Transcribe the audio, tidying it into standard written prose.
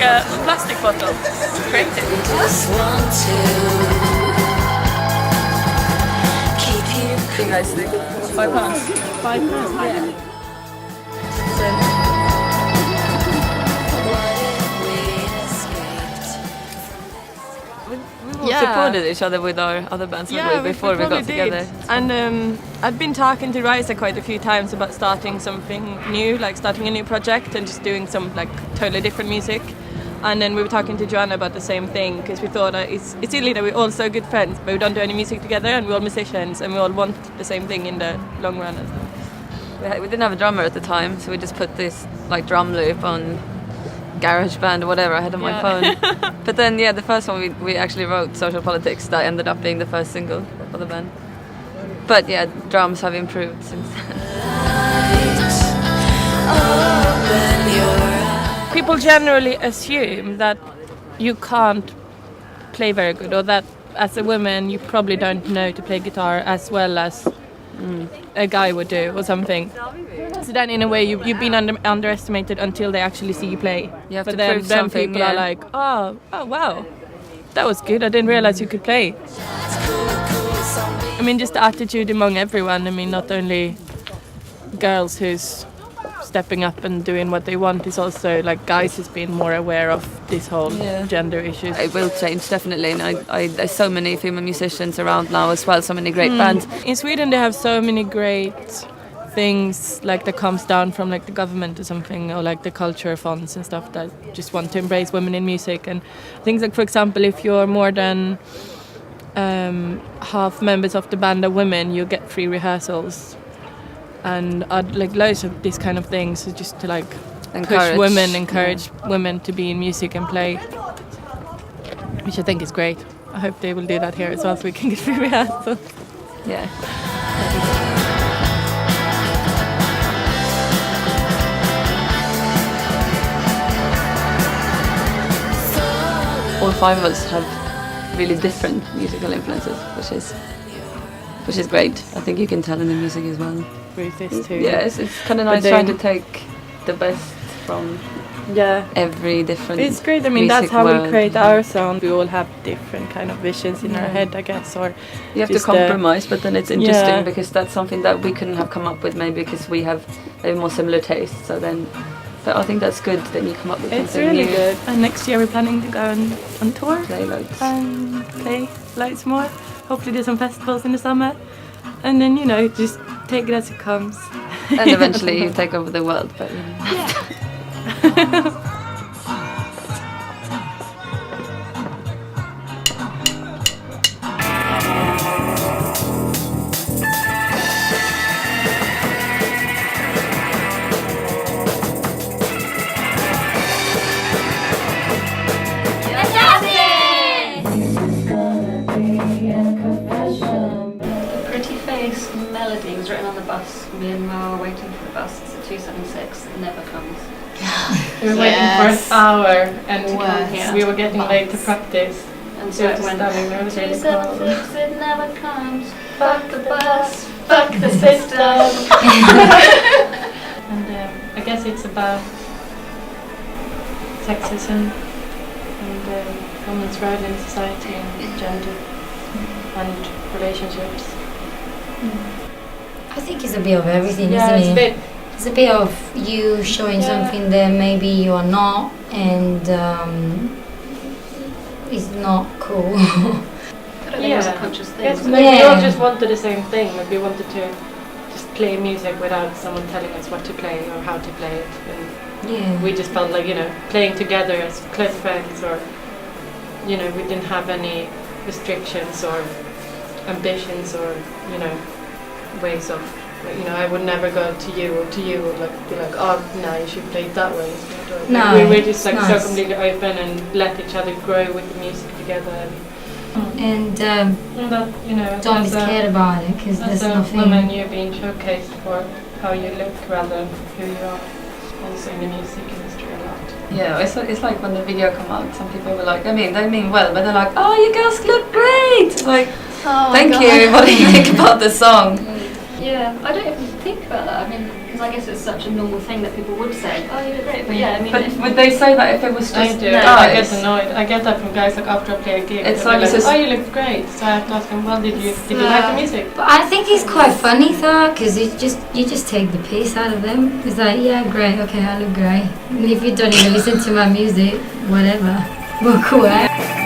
like a plastic bottle. Creative. What do you guys think? £5? £5, yeah. We supported each other with our other bands before we got together. And I'd been talking to Raisa quite a few times about starting something new, like starting a new project and just doing some like totally different music. And then we were talking to Joanna about the same thing, because we thought it's silly that we're all so good friends but we don't do any music together, and we're all musicians and we all want the same thing in the long run. We didn't have a drummer at the time, so we just put this like drum loop on GarageBand or whatever I had on my phone. But then the first one we actually wrote, Social Politics, that ended up being the first single for the band. But yeah, drums have improved since then. People generally assume that you can't play very good, or that as a woman you probably don't know to play guitar as well as a guy would do or something. So then in a way you've been underestimated until they actually see you play. You have but to then prove something, people are like, oh wow, that was good, I didn't realize you could play. I mean, just the attitude among everyone. I mean, not only girls who's stepping up and doing what they want, is also like guys who's been more aware of this whole gender issues. It will change, definitely, and there's so many female musicians around now as well, so many great bands. In Sweden they have so many great things like that comes down from like the government or something, or like the culture funds and stuff that just want to embrace women in music. And things like, for example, if you're more than half members of the band are women, you get free rehearsals and like loads of these kind of things, so just to like encourage women to be in music and play, which I think is great. I hope they will do that here as well, so we can get free rehearsals. Yeah. All five of us have really different musical influences, which is great. I think you can tell in the music as well. Ruth is too. Yeah, it's kind of nice trying to take the best from every different. It's great. I mean, that's how we create our sound. We all have different kind of visions in our head, I guess. Or you have to compromise, but then it's interesting because that's something that we couldn't have come up with, maybe because we have maybe more similar tastes. So then. But I think that's good that you come up with something new. It's really good. And next year we're planning to go on tour. Play loads. And play loads more. Hopefully do some festivals in the summer. And then, just take it as it comes. And eventually you take over the world. But, Yeah. Melody was written on the bus. Me and Mo were waiting for the bus. It's at 276. It never comes. We were waiting for an hour and we were getting late to practice. And so it went 276, it never comes. Fuck the bus, fuck the system. And I guess it's about sexism and women's role in society and gender and relationships. I think it's a bit of everything, isn't it? It's a bit of you showing something that maybe you are not, and it's not cool. I think it was a conscious thing. Yes, we all just wanted the same thing. Like we wanted to just play music without someone telling us what to play or how to play it. And we just felt like, playing together as close friends, or, we didn't have any restrictions or ambitions or, ways of, I would never go to you or be like, oh, no, you should play it that way. No, we were just so completely open and let each other grow with the music together. And that, don't be scared about it, because there's nothing. As a woman, you're being showcased for how you look rather than who you are. Also in the music industry a lot. Yeah, it's like when the video come out, some people were like, they mean well, but they're like, oh, you girls look great! Like, thank you, what do you think about the song? Yeah, I don't even think about that. I mean, because because I guess it's such a normal thing that people would say, oh, you look great. But yeah, I mean, but would they say that if it was just I do. nice? I get annoyed. I get that from guys like after I play a gig. It's like, just, oh, you look great. So I have to ask them, well, did you like the music? But I think it's quite funny though, because you just take the piss out of them. It's like, yeah, great, okay, I look great. And if you don't even listen to my music, whatever, walk away.